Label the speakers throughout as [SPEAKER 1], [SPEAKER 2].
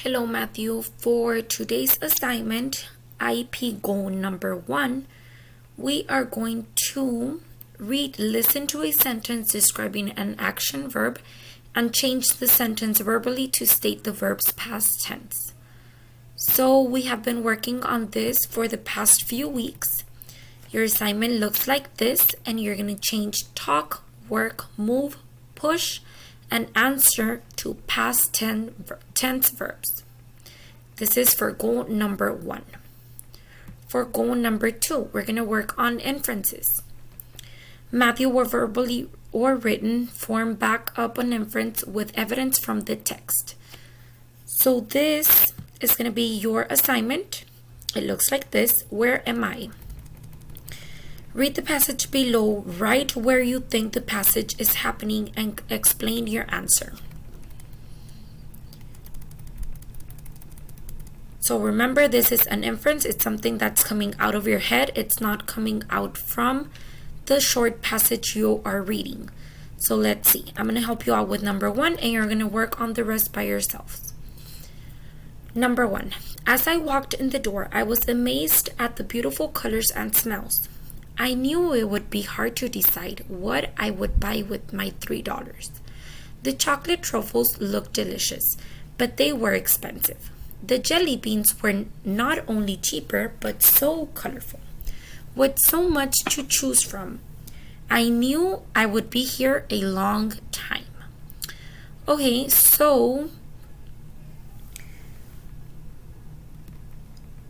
[SPEAKER 1] Hello, Matthew. For today's assignment, IEP goal number 1, we are going to listen to a sentence describing an action verb and change the sentence verbally to state the verb's past tense. So we have been working on this for the past few weeks. Your assignment looks like this, and you're going to change talk, work, move, push, and answer to past tense verbs. This is for goal number 1. For goal number 2, we're going to work on inferences. Matthew will verbally or written form back up an inference with evidence from the text. So this is going to be your assignment. It looks like this. Where am I? Read the passage below, write where you think the passage is happening, and explain your answer. So remember, this is an inference. It's something that's coming out of your head. It's not coming out from the short passage you are reading. So let's see. I'm going to help you out with number 1, and you're going to work on the rest by yourselves. Number 1. As I walked in the door, I was amazed at the beautiful colors and smells. I knew it would be hard to decide what I would buy with my $3. The chocolate truffles looked delicious, but they were expensive. The jelly beans were not only cheaper, but so colorful. With so much to choose from, I knew I would be here a long time. Okay, so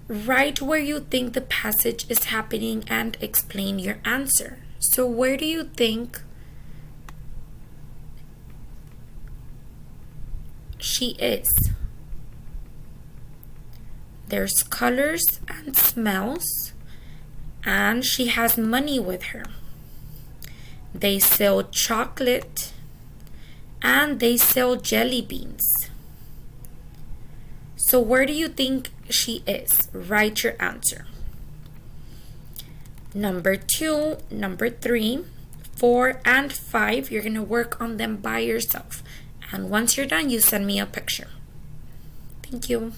[SPEAKER 1] write where you think the passage is happening and explain your answer. So where do you think she is? There's colors and smells, and she has money with her. They sell chocolate, and they sell jelly beans. So where do you think she is? Write your answer. Number 2, number 3, 4, and 5, you're going to work on them by yourself. And once you're done, you send me a picture. Thank you.